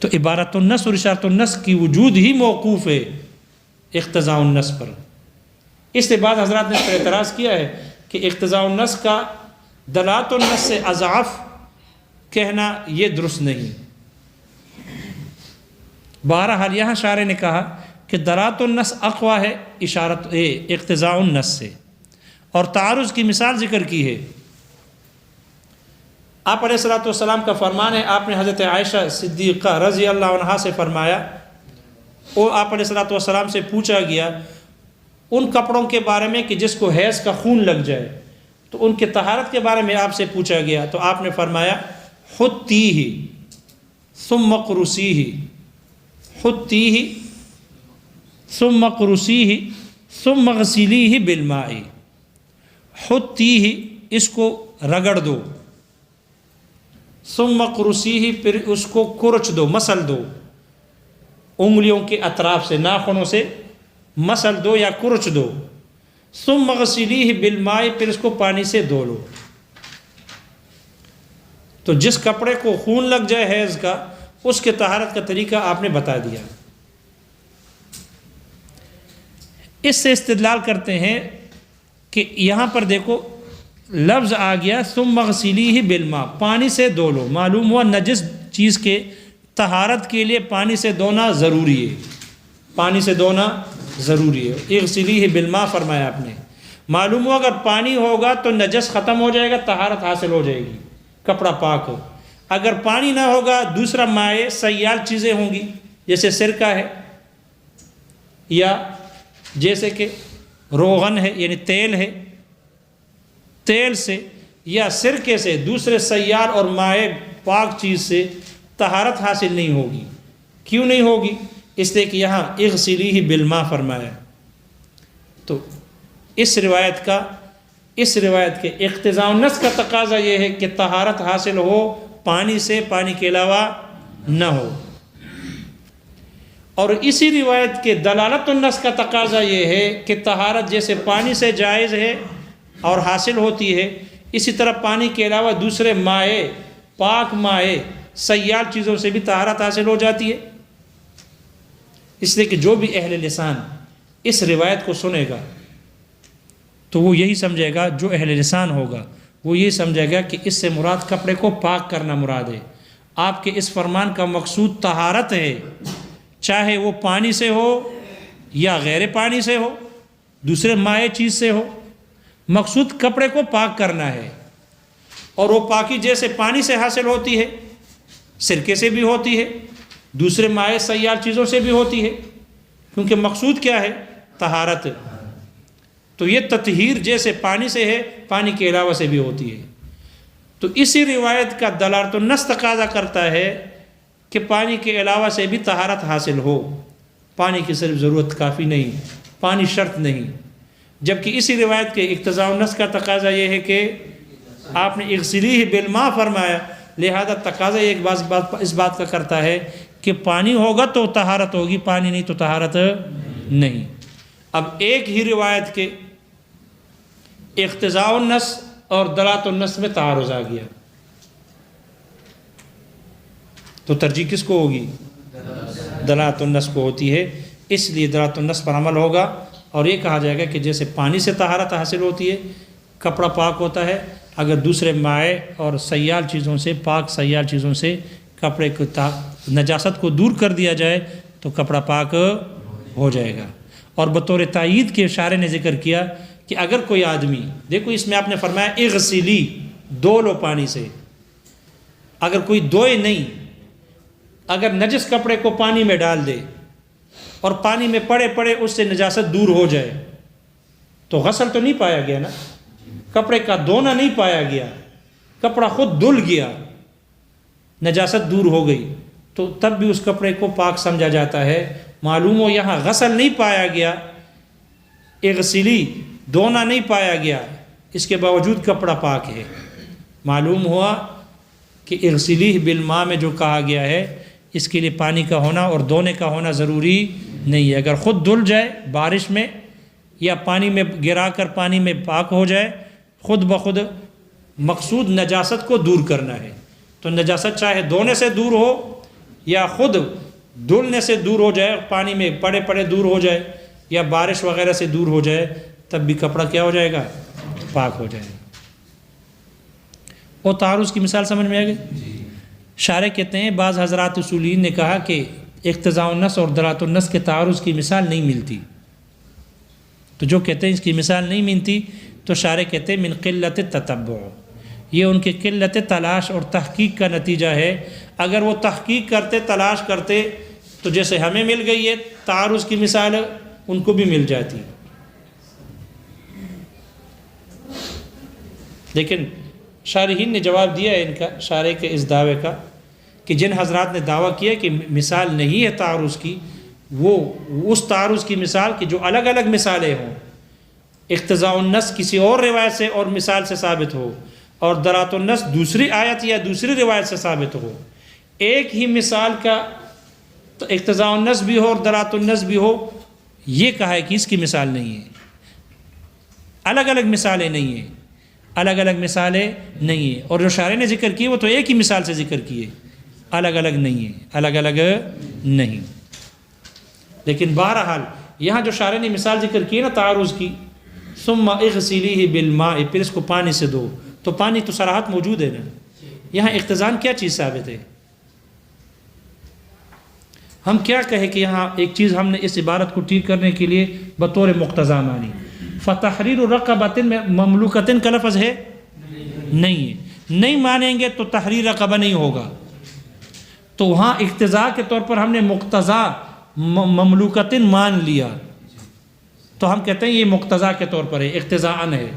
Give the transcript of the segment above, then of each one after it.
تو عبارت النص اور اشارت النص کی وجود ہی موقوف ہے اقتضاء النص پر۔ اس کے بعد حضرات نے اس پر اعتراض کیا ہے کہ اقتضاء النص کا دلالت النص سے اضعاف کہنا یہ درست نہیں۔ بہرحال یہاں شارح نے کہا کہ دلالت النص اقویٰ ہے اقتضاء النص سے، اور تعارض کی مثال ذکر کی ہے۔ آپ علیہ الصلوۃ والسلام کا فرمان ہے، آپ نے حضرت عائشہ صدیقہ رضی اللہ عنہا سے فرمایا، وہ آپ علیہ الصلوۃ والسلام سے پوچھا گیا ان کپڑوں کے بارے میں کہ جس کو حیض کا خون لگ جائے، تو ان کے طہارت کے بارے میں آپ سے پوچھا گیا، تو آپ نے فرمایا حطیہ ثم اقرصیہ، حطیہ ثم اقرصیہ ثم اغسلیہ بالماء، حطیہ اس کو رگڑ دو، ثم اقرصیہ پھر اس کو کرچ دو، مسل دو، انگلیوں کے اطراف سے، ناخنوں سے مسل دو یا کرچ دو، ثم اغسلیہ بالماء پھر اس کو پانی سے دھو لو۔ تو جس کپڑے کو خون لگ جائے حیض کا، اس کے طہارت کا طریقہ آپ نے بتا دیا۔ اس سے استدلال کرتے ہیں کہ یہاں پر دیکھو لفظ آ گیا ثم اغسلیہ بالماء، پانی سے دھو لو، معلوم ہوا نجس چیز کے طہارت کے لیے پانی سے دھونا ضروری ہے، پانی سے دھونا ضروری ہے۔ اغسلیہ بالماء فرمایا آپ نے، معلوم ہوا اگر پانی ہوگا تو نجس ختم ہو جائے گا، طہارت حاصل ہو جائے گی، کپڑا پاک ہو۔ اگر پانی نہ ہوگا دوسرا مائع سیال چیزیں ہوں گی، جیسے سرکہ ہے، یا جیسے کہ روغن ہے یعنی تیل ہے، تیل سے یا سرکے سے، دوسرے سیال اور مائع پاک چیز سے طہارت حاصل نہیں ہوگی۔ کیوں نہیں ہوگی؟ اس لیے کہ یہاں اغسلیہ بالماء فرمایا۔ تو اس روایت کے اقتضاء النص کا تقاضا یہ ہے کہ طہارت حاصل ہو پانی سے، پانی کے علاوہ نہ ہو۔ اور اسی روایت کے دلالت النص کا تقاضا یہ ہے کہ طہارت جیسے پانی سے جائز ہے اور حاصل ہوتی ہے، اسی طرح پانی کے علاوہ دوسرے مائع، پاک مائع، سیال چیزوں سے بھی طہارت حاصل ہو جاتی ہے۔ اس لیے کہ جو بھی اہل لسان اس روایت کو سنے گا تو وہ یہی سمجھے گا، جو اہل لسان ہوگا وہ یہی سمجھے گا کہ اس سے مراد کپڑے کو پاک کرنا مراد ہے۔ آپ کے اس فرمان کا مقصود طہارت ہے، چاہے وہ پانی سے ہو یا غیر پانی سے ہو، دوسرے مائع چیز سے ہو، مقصود کپڑے کو پاک کرنا ہے۔ اور وہ پاکی جیسے پانی سے حاصل ہوتی ہے، سرکے سے بھی ہوتی ہے، دوسرے مائع سیال چیزوں سے بھی ہوتی ہے، کیونکہ مقصود کیا ہے؟ طہارت۔ تو یہ تطہیر جیسے پانی سے ہے، پانی کے علاوہ سے بھی ہوتی ہے۔ تو اسی روایت کا دلالت النص تقاضا کرتا ہے کہ پانی کے علاوہ سے بھی طہارت حاصل ہو، پانی کی صرف ضرورت کافی نہیں، پانی شرط نہیں۔ جبکہ اسی روایت کے اقتضاء النص کا تقاضا یہ ہے کہ آپ نے اغسلیہ بالماء فرمایا، لہذا تقاضا ایک اس بات کا کرتا ہے کہ پانی ہوگا تو طہارت ہوگی، پانی نہیں تو طہارت نہیں۔ اب ایک ہی روایت کے اقتضاء النص اور دلالت النص میں تعارض آ گیا، تو ترجیح کس کو ہوگی؟ دلالت النص کو ہوتی ہے۔ اس لیے دلالت النص پر عمل ہوگا، اور یہ کہا جائے گا کہ جیسے پانی سے طہارت حاصل ہوتی ہے، کپڑا پاک ہوتا ہے، اگر دوسرے مائع اور سیال چیزوں سے، پاک سیال چیزوں سے کپڑے کو نجاست کو دور کر دیا جائے تو کپڑا پاک ہو جائے گا۔ اور بطور تائید کے اشارے نے ذکر کیا کہ اگر کوئی آدمی، دیکھو اس میں آپ نے فرمایا اغسلی، دھو لو پانی سے، اگر کوئی دھوئے نہیں، اگر نجس کپڑے کو پانی میں ڈال دے اور پانی میں پڑے پڑے اس سے نجاست دور ہو جائے تو غسل تو نہیں پایا گیا نا، کپڑے کا دھونا نہیں پایا گیا، کپڑا خود دھل گیا، نجاست دور ہو گئی، تو تب بھی اس کپڑے کو پاک سمجھا جاتا ہے۔ معلوم ہو یہاں غسل نہیں پایا گیا، اغسلی دھونا نہیں پایا گیا، اس کے باوجود کپڑا پاک ہے۔ معلوم ہوا کہ اغسلیہ بالماء میں جو کہا گیا ہے اس کے لیے پانی کا ہونا اور دھونے کا ہونا ضروری نہیں ہے۔ اگر خود دھل جائے بارش میں یا پانی میں گرا کر پانی میں پاک ہو جائے، خود بخود مقصود نجاست کو دور کرنا ہے، تو نجاست چاہے دھونے سے دور ہو یا خود دھلنے سے دور ہو جائے، پانی میں پڑے پڑے دور ہو جائے، یا بارش وغیرہ سے دور ہو جائے، تب بھی کپڑا کیا ہو جائے گا؟ پاک ہو جائے گا۔ اور تعارض کی مثال سمجھ میں آ گئی؟ شارح کہتے ہیں بعض حضرات اصولین نے کہا کہ اقتضاء النص اور دلالت النص کے تعارض کی مثال نہیں ملتی، تو جو کہتے ہیں اس کی مثال نہیں ملتی تو شارح کہتے ہیں من قلت تتبع، یہ ان کی قلت تلاش اور تحقیق کا نتیجہ ہے۔ اگر وہ تحقیق کرتے، تلاش کرتے، تو جیسے ہمیں مل گئی ہے تعارض کی مثال ان کو بھی مل جاتی۔ لیکن شارحین نے جواب دیا ہے ان کا، شارح کے اس دعوے کا، کہ جن حضرات نے دعویٰ کیا کہ مثال نہیں ہے تعارض کی، وہ اس تعارض کی مثال کی جو الگ الگ مثالیں ہوں، اقتضاء النص کسی اور روایت سے اور مثال سے ثابت ہو، اور دلالت النص دوسری آیت یا دوسری روایت سے ثابت ہو، ایک ہی مثال کا اقتضاء النص بھی ہو اور دلالت النص بھی ہو، یہ کہا ہے کہ اس کی مثال نہیں ہے۔ الگ الگ مثالیں نہیں ہیں، الگ الگ مثالیں نہیں ہیں، اور جو شارح نے ذکر کی وہ تو ایک ہی مثال سے ذکر کیے، الگ الگ نہیں ہیں، الگ الگ نہیں۔ لیکن بہرحال یہاں جو شارح نے مثال ذکر کی نا تعارض کی، ثم اغسلیہ بالماء، پھر اس کو پانی سے دھو، تو پانی تو صراحت موجود ہے نا، یہاں اقتضاء کیا چیز ثابت ہے؟ ہم کیا کہیں کہ یہاں ایک چیز ہم نے اس عبارت کو ٹھیک کرنے کے لیے بطور مقتضا مانی، فتحریر رقبۃ میں مملوکۃ کا لفظ ہے نہیں ہے، نہیں مانیں گے تو تحریر رقبہ نہیں ہوگا، تو وہاں اقتضاء کے طور پر ہم نے مقتضا مملوکۃ مان لیا، تو ہم کہتے ہیں یہ مقتضا کے طور پر ہے، اقتضاءً ہے۔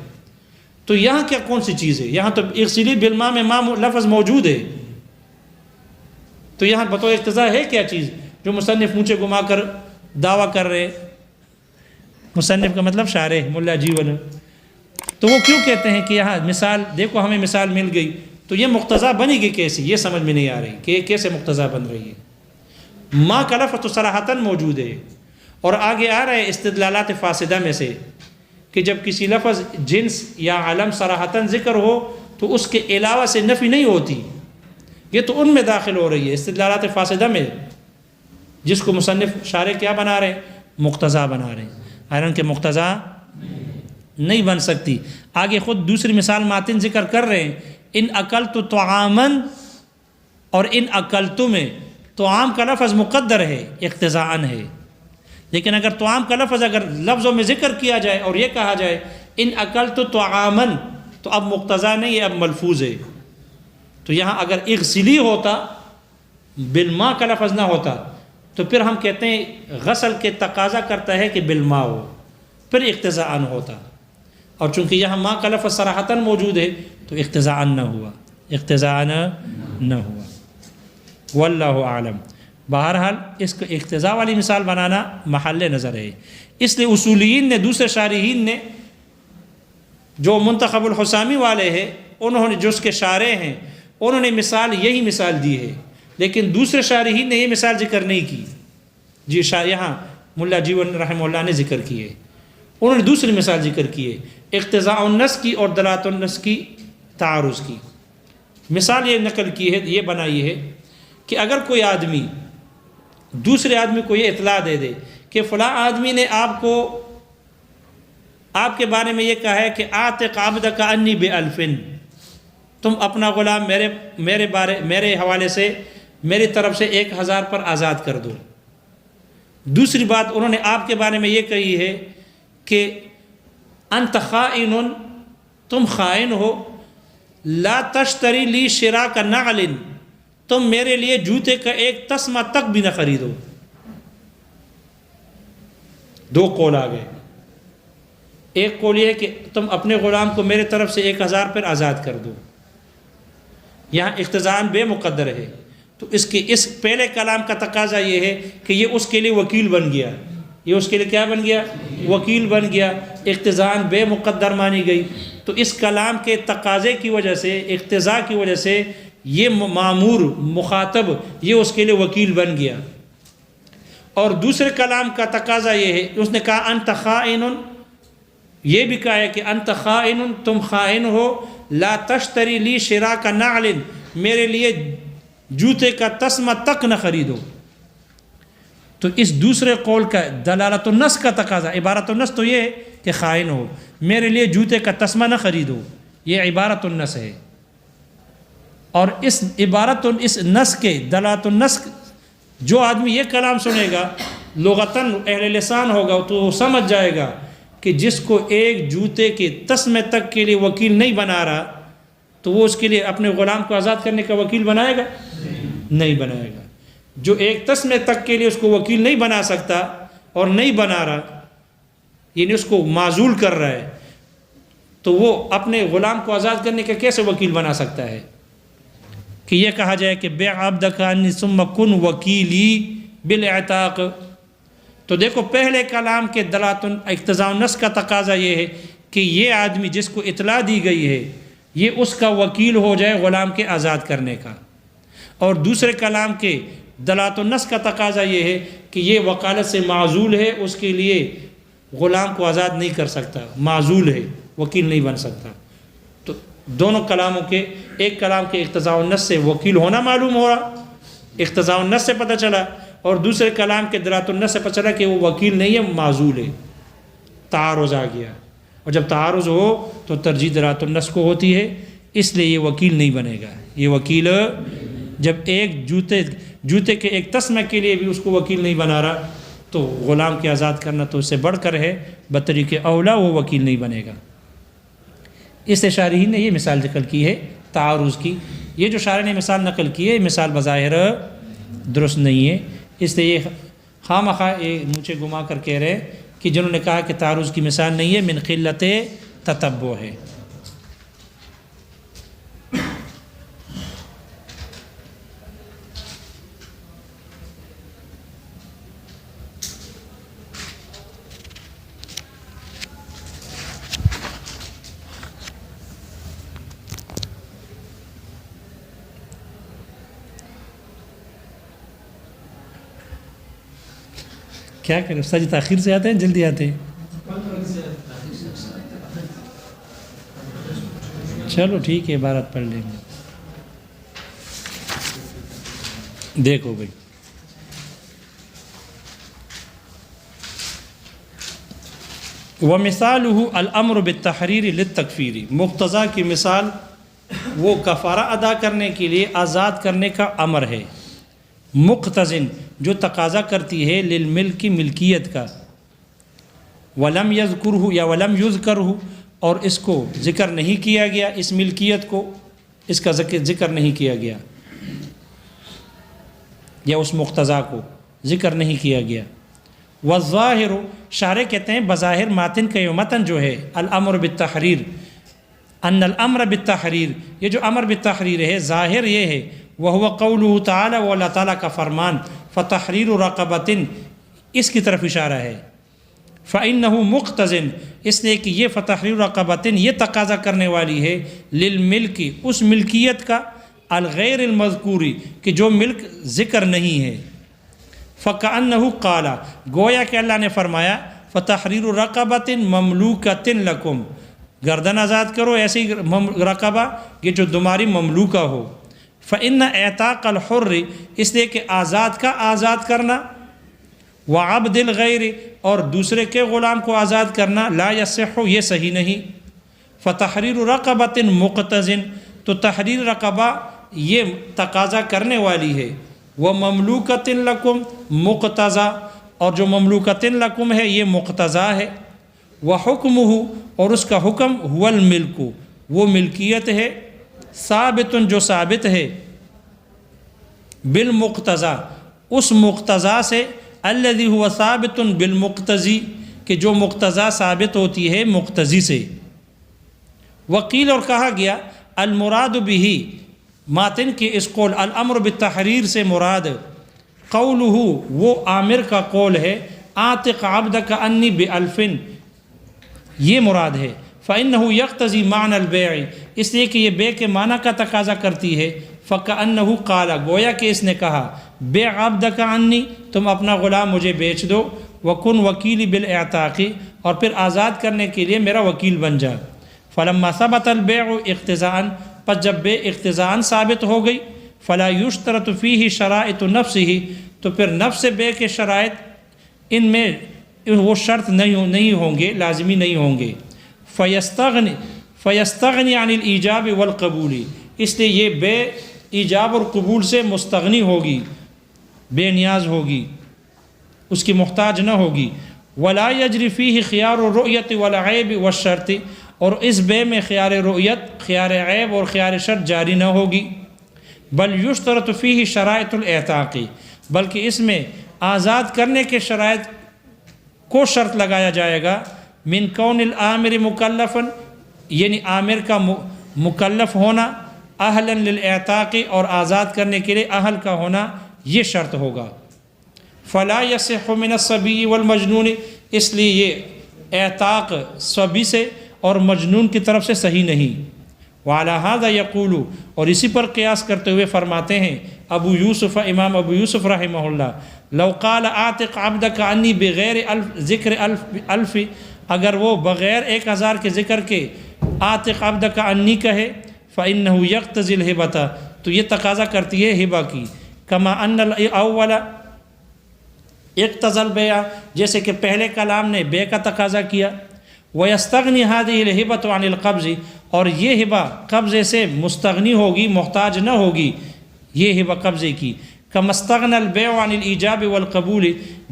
تو یہاں کیا کون سی چیز ہے؟ یہاں تو اغسلی بالماء میں ماء لفظ موجود ہے، تو یہاں بطور اقتضاء ہے کیا چیز جو مصنف اونچے گما کر دعویٰ کر رہے؟ مصنف کا مطلب شارح ملا جیون، تو وہ کیوں کہتے ہیں کہ یہاں مثال دیکھو ہمیں مثال مل گئی، تو یہ مقتضا بنے گی کیسے؟ یہ سمجھ میں نہیں آ رہی کہ یہ کیسے مقتضا بن رہی ہے۔ ماء کا لفظ تو صراحتاً موجود ہے، اور آگے آ رہے استدلالات فاسدہ میں سے کہ جب کسی لفظ جنس یا علم صراحتاً ذکر ہو تو اس کے علاوہ سے نفی نہیں ہوتی، یہ تو ان میں داخل ہو رہی ہے استدلالات فاسدہ میں، جس کو مصنف شارح کیا بنا رہے ہیں؟ مقتضا بنا رہے ہیں، حالانکہ مقتضا نہیں بن سکتی۔ آگے خود دوسری مثال ماتن ذکر کر رہے ہیں، ان اکلت طعاماً، اور ان اکلت میں طعام کا لفظ مقدر ہے، اقتضاءً ہے، لیکن اگر طعام کا لفظ اگر لفظوں میں ذکر کیا جائے اور یہ کہا جائے ان اکلت طعاماً، تو اب مقتضا نہیں ہے، اب ملفوظ ہے۔ تو یہاں اگر اغسلی ہوتا، بالماء کا لفظ نہ ہوتا، تو پھر ہم کہتے ہیں غسل کے تقاضا کرتا ہے کہ بالماء ہو، پھر اقتضاءً ہوتا، اور چونکہ یہاں ماء کا لفظ صراحتاً موجود ہے تو اقتضاءً نہ ہوا، اقتضاءً نہ ہوا۔ واللہ اعلم۔ بہرحال اس کو اقتضاء والی مثال بنانا محل نظر ہے، اس لیے اصولیین نے، دوسرے شارحین نے، جو منتخب الحسامی والے ہیں، انہوں نے جو اس کے شارح ہیں انہوں نے مثال یہی مثال دی ہے، لیکن دوسرے شارحین نے یہ مثال ذکر نہیں کی۔ جی یہاں ملا جیون رحمہ اللہ نے ذکر کی ہے، انہوں نے دوسری مثال ذکر کی ہے، اقتضاء النص کی اور دلالت النص کی تعارض کی مثال یہ نقل کی ہے، یہ بنائی ہے کہ اگر کوئی آدمی دوسرے آدمی کو یہ اطلاع دے دے کہ فلاں آدمی نے آپ کو، آپ کے بارے میں یہ کہا ہے کہ اعتق عبدک انی بألف، تم اپنا غلام میرے حوالے سے، میری طرف سے 1000 پر آزاد کر دو۔ دوسری بات انہوں نے آپ کے بارے میں یہ کہی ہے کہ انت خائن، تم خائن ہو، لا تشتری لی شراک نعل، تم میرے لیے جوتے کا ایک تسمہ تک بھی نہ خریدو۔ دو قول آ گئے، ایک قول یہ ہے کہ تم اپنے غلام کو میرے طرف سے 1000 پر آزاد کر دو، یہاں اقتضاءً بے مقدر ہے، تو اس پہلے کلام کا تقاضا یہ ہے کہ یہ اس کے لیے وکیل بن گیا، یہ اس کے لیے کیا بن گیا؟ وکیل بن گیا، اقتضاءً بے مقدر مانی گئی، تو اس کلام کے تقاضے کی وجہ سے، اقتضاء کی وجہ سے، یہ مامور مخاطب یہ اس کے لیے وکیل بن گیا۔ اور دوسرے کلام کا تقاضا یہ ہے، اس نے کہا انت خائن، یہ بھی کہا ہے کہ انت خائن، تم خائن ہو، لا تشتری لی شراک نعل، میرے لیے جوتے کا تسمہ تک نہ خریدو۔ تو اس دوسرے قول کا دلالت النص کا تقاضا، عبارت النص تو یہ ہے کہ خائن ہو، میرے لیے جوتے کا تسمہ نہ خریدو، یہ عبارت النص ہے۔ اور اس اس نص کے دلالت النص، جو آدمی یہ کلام سنے گا لغتاً اہل لسان ہوگا تو وہ سمجھ جائے گا کہ جس کو ایک جوتے کے تسمے تک کے لیے وکیل نہیں بنا رہا تو وہ اس کے لیے اپنے غلام کو آزاد کرنے کا وکیل بنائے گا؟ نہیں بنائے گا۔ جو ایک تسمے تک کے لیے اس کو وکیل نہیں بنا سکتا اور نہیں بنا رہا، یعنی اس کو معزول کر رہا ہے، تو وہ اپنے غلام کو آزاد کرنے کا کیسے وکیل بنا سکتا ہے؟ کہ یہ کہا جائے کہ بِع عبدک عنی ثم کن وکیلی بالاعتاق۔ تو دیکھو پہلے کلام کے دلالت اقتضاء النص کا تقاضا یہ ہے کہ یہ آدمی جس کو اطلاع دی گئی ہے یہ اس کا وکیل ہو جائے غلام کے آزاد کرنے کا، اور دوسرے کلام کے دلالت النص کا تقاضا یہ ہے کہ یہ وکالت سے معزول ہے، اس کے لیے غلام کو آزاد نہیں کر سکتا، معزول ہے، وکیل نہیں بن سکتا۔ تو دونوں کلاموں کے، ایک کلام کے اقتضاء النص سے وکیل ہونا معلوم ہو رہا، اقتضاء النص سے پتہ چلا، اور دوسرے کلام کے دلالت النص سے پتہ چلا کہ وہ وکیل نہیں ہے، معزول ہے۔ تعارض آ گیا، اور جب تعارض ہو تو ترجیح دلالت النص کو ہوتی ہے، اس لیے یہ وکیل نہیں بنے گا۔ یہ وکیل جب ایک جوتے کے ایک تسمے کے لیے بھی اس کو وکیل نہیں بنا رہا تو غلام کے آزاد کرنا تو اس سے بڑھ کر ہے، بطریق اولا وہ وکیل نہیں بنے گا۔ اس سے شارحین نے یہ مثال ذکر کی ہے تعارض کی۔ یہ جو شارح نے مثال نقل کی ہے یہ مثال بظاہر درست نہیں ہے، اس لیے یہ خواہ مخواہ یہ مجھے گما کر کہہ رہے ہیں کہ جنہوں نے کہا کہ تعارض کی مثال نہیں ہے، من قلت تتبع ہے۔ کیا کریں استاد جی، تاخیر سے آتے ہیں جلدی آتے ہیں؟ چلو ٹھیک ہے، عبارت پڑھ لیں گے۔ دیکھو بھائی، وَمِثَالُهُ الْأَمْرُ بِالتَّحْرِيرِ لِلتَّكْفِيرِ، مقتضا کی مثال وہ کفارہ ادا کرنے کے لیے آزاد کرنے کا امر ہے، مقتضن جو تقاضا کرتی ہے للملک ملکیت کا، ولم یذکرہ یا ولم یذکرہ، اور اس کو ذکر نہیں کیا گیا، اس ملکیت کو اس کا ذکر نہیں کیا گیا، یا اس مقتضا کو ذکر نہیں کیا گیا۔ والظاہر، شارح کہتے ہیں بظاہر ماتن کا یہ متن جو ہے الامر بالتحریر، ان الامر بالتحریر، یہ جو امر بالتحریر ہے ظاہر یہ ہے، وہو قولہ تعالی، وہ اللہ تعالیٰ کا فرمان، فتحریر رقبۃ، اس کی طرف اشارہ ہے، فإنہ مقتضن، اس لیے کہ یہ فتحریر رقبۃ یہ تقاضا کرنے والی ہے للملک، اس ملکیت کا، الغیر المذکوری، کہ جو ملک ذکر نہیں ہے، فکأنہ قال، گویا کہ اللہ نے فرمایا فتحریر رقبۃ مملوکۃ لکم، گردن آزاد کرو ایسی رقبہ کہ جو تمہاری مملوکہ ہو، فإن اعتاق الحر، اس لیے کہ آزاد کا آزاد کرنا، وعبد الغیر، اور دوسرے کے غلام کو آزاد کرنا، لا یصح، یہ صحیح نہیں، فتحریر رقبۃ مقتضن، تو تحریر رقبہ یہ تقاضا کرنے والی ہے، ومملوکۃ لکم مقتضا، اور جو مملوکۃ لکم ہے یہ مقتضا ہے، وحکمہ، اور اس کا حکم، هو الملک، وہ ملکیت ہے، ثابت جو ثابت ہے، بالمقتضا، اس مقتضا سے، الذی هو ثابت بالمقتضی، کہ جو مقتضا ثابت ہوتی ہے مقتضی سے۔ وقیل، اور کہا گیا، المراد بہ، ماتن کے اس قول الامر بالتحریر سے مراد قولہ، وہ عامر کا قول ہے، اعتق عبدک انی بألف، یہ مراد ہے، فإنہ یقتضی معنی البیع، اس لیے کہ یہ بے کے معنی کا تقاضا کرتی ہے، فکأنہ قال، گویا کہ اس نے کہا، بیع عبدک عنی، تم اپنا غلام مجھے بیچ دو، وکن وکیلی بالاعتاق، اور پھر آزاد کرنے کے لیے میرا وکیل بن جا، فلما ثبت البیع اقتضاء، پس جب بے اقتضاء ثابت ہو گئی، فلا یشترط فیہ شرائط نفسہ، تو پھر نفس بے کے شرائط ان میں وہ شرط نہیں ہوں گے، لازمی نہیں ہوں گے۔ فیستغنی عن الایجاب والقبول، اس لیے یہ بے ایجاب اور قبول سے مستغنی ہوگی، بے نیاز ہوگی، اس کی محتاج نہ ہوگی۔ ولا یجری فیہ خیار الرؤیت والعیب والشرط، اور اس بے میں خیار رؤیت، خیار عیب اور خیار شرط جاری نہ ہوگی۔ بل یشترط فیہ شرائط الاعتاق، بلکہ اس میں آزاد کرنے کے شرائط کو شرط لگایا جائے گا۔ من کون العامر مکلفا، یعنی عامر کا مکلف ہونا، اہلا للاعتاق، اور آزاد کرنے کے لیے اہل کا ہونا، یہ شرط ہوگا۔ فلا یصح من الصبی والمجنون، اس لیے یہ اعتاق صبی سے اور مجنون کی طرف سے صحیح نہیں۔ وعلی ھذا یقول، اور اسی پر قیاس کرتے ہوئے فرماتے ہیں ابو یوسف، امام ابو یوسف رحمہ اللہ، لو قال اعتق عبدک عنی بغیر ذکر الف، اگر وہ بغیر 1000 کے ذکر کے اعتق عبدک عنی کہے، فإنہ یقتضی الہبۃ، تو یہ تقاضا کرتی ہے ہبہ کی، کما ان الاول اقتضى البیع، جیسے کہ پہلے کلام نے بے کا تقاضا کیا۔ وَيَسْتَغْنِي هَذِهِ الْهِبَةُ عَنِ الْقَبْضِ، اور یہ ہبہ قبضے سے مستغنی ہوگی، محتاج نہ ہوگی یہ ہبہ قبضے کی۔ كَمَا اسْتَغْنَى الْبَيْعُ عَنِ الْإِيجَابِ وَالْقَبُولِ،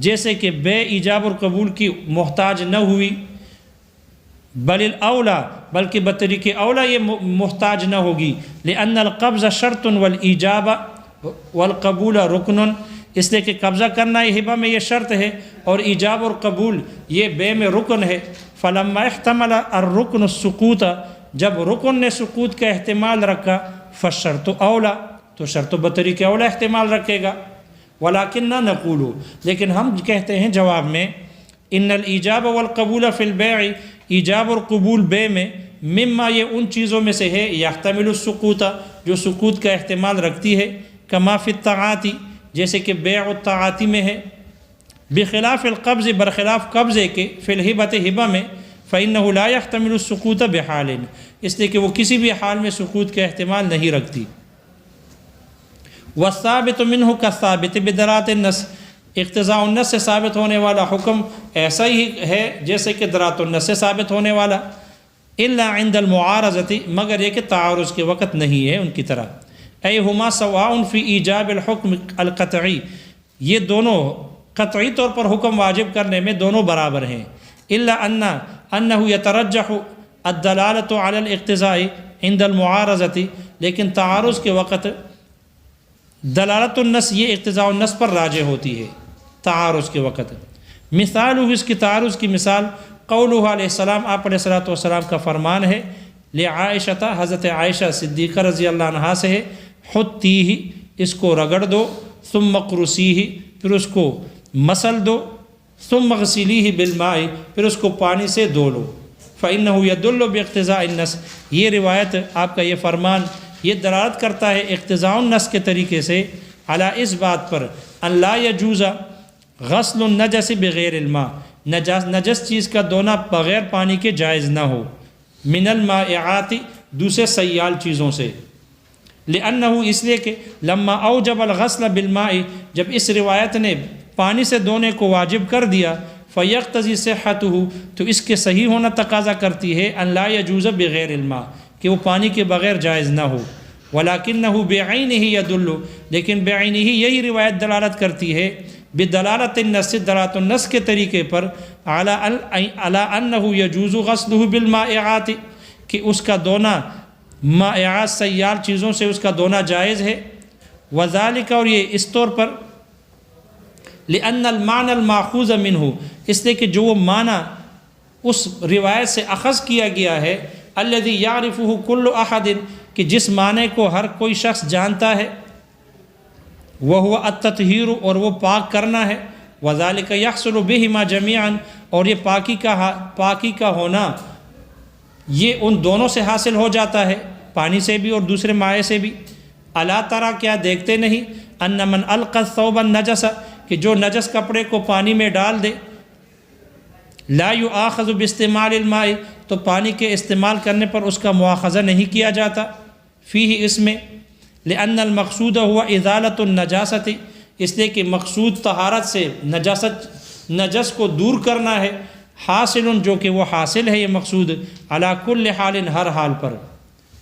جیسے کہ بے ایجاب اور قبول کی محتاج نہ ہوئی۔ بل الاولا، بلکہ بطریق اولا یہ محتاج نہ ہوگی۔ لأن القبض شرط والایجاب والقبول رکن، اس لیے کہ قبضہ کرنا یہ ہبہ میں یہ شرط ہے، اور ایجاب اور قبول یہ بے میں رکن ہے۔ فلما احتمل الرکن السقوط، جب رکن نے سقوط کا احتمال رکھا، فالشرط اولا، تو شرط بطریق اولا احتمال رکھے گا۔ ولکننا نقول، لیکن ہم کہتے ہیں جواب میں، ان الایجاب والقبول فی البیع، ایجاب اور قبول بے میں، مما یہ ان چیزوں میں سے ہے، یحتمل السقوط، جو سقوط کا احتمال رکھتی ہے، کما فی الطاعات، جیسے کہ بیع الطاعاتی میں ہے، بخلاف القبض، برخلاف قبضے کے، فی الہبۃ ہبہ میں، فإنہ لا یحتمل السقوط بحال، اس لیے کہ وہ کسی بھی حال میں سقوط کا احتمال نہیں رکھتی۔ والثابت منہ کالثابت بدلالۃ النص، اقتضاء النص سے ثابت ہونے والا حکم ایسا ہی ہے جیسے کہ دلالۃ النص سے ثابت ہونے والا، الا عند المعارضۃ، مگر یہ کہ تعارض کے وقت نہیں ہے ان کی طرح۔ اے ہما سواء فی ایجاب الحکم القطعی، یہ دونوں قطعی طور پر حکم واجب کرنے میں دونوں برابر ہیں۔ الا انہ یترجح الدلالۃ علی الاقتضاء عند المعارضۃ، لیکن تعارض کے وقت دلالت النص یہ اقتضاء النص پر راجح ہوتی ہے تعارض کے وقت۔ مثال اس کی تعارض کی مثال قولہ علیہ السلام، آپ علیہ السلام کا فرمان ہے، لعائشہ، حضرت عائشہ صدیقہ رضی اللہ عنہا سے ہے، حطیہ، اس کو رگڑ دو، ثم اقرصیہ، پھر اس کو مسل دو، ثم اغسلیہ بالماء، پھر اس کو پانی سے دھو لو۔ فإنہ یدل باقتضاء النص، یہ روایت، آپ کا یہ فرمان، یہ دلالت کرتا ہے اقتضاء النص کے طریقے سے، علی اس بات پر، ان لا یجوز غسل النجس بغیر الماء، نجس چیز کا دھونا بغیر پانی کے جائز نہ ہو، من المائعات، دوسرے سیال چیزوں سے۔ لأنہ، اس لیے کہ لما اوجب الغسل بالماء، جب اس روایت نے پانی سے دھونے کو واجب کر دیا، فیقتضی صحتہ، تو اس کے صحیح ہونا تقاضا کرتی ہے، ان لا یجوز بغیر الماء، کہ وہ پانی کے بغیر جائز نہ ہو۔ ولکنہ بعینہ یدل، لیکن بعینہ یہی روایت دلالت کرتی ہے، بدلالت النص، دلالت النص کے طریقے پر، علی انہ یجوز غسلہ بالمائعات، کہ اس کا دھونا مائعات سیال چیزوں سے اس کا دھونا جائز ہے۔ وذالک، اور یہ اس طور پر، لأن المعنى الماخوذ منہ، اس لیے کہ جو وہ معنی اس روایت سے اخذ کیا گیا ہے، الذي يعرفه كل احد، کہ جس معنی کو ہر کوئی شخص جانتا ہے، وهو التطہیر، اور وہ پاک کرنا ہے، وذالک يحصل بهما جميعا، اور یہ پاکی کا ہونا یہ ان دونوں سے حاصل ہو جاتا ہے، پانی سے بھی اور دوسرے مائع سے بھی۔ الا ترى، کیا دیکھتے نہیں، ان من القى الثوب النجس، کہ جو نجس کپڑے کو پانی میں ڈال دے، لا یؤاخذ باستعمال الماء، تو پانی کے استعمال کرنے پر اس کا مواخذہ نہیں کیا جاتا، فیہ، اس میں، لأن المقصود هو ازالۃ النجاست، اس لیے کہ مقصود طہارت سے نجس کو دور کرنا ہے، حاصل جو کہ وہ حاصل ہے یہ مقصود علی کل حال ہر حال پر،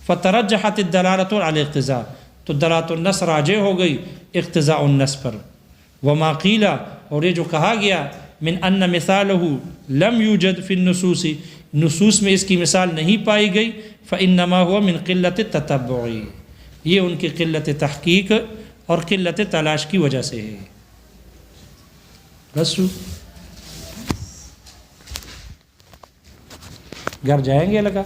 فترجحت الدلالۃ علی الاقتضاء، تو دلالۃ النص راجع ہو گئی اقتضاء النص پر۔ وما قیل، اور یہ جو کہا گیا من ان مثالہ لم یوجد فی النصوص، نصوص میں اس کی مثال نہیں پائی گئی، فانما هو من قلت التتبع، یہ ان کی قلت تحقیق اور قلت تلاش کی وجہ سے ہے۔ بس گھر جائیں گے لگا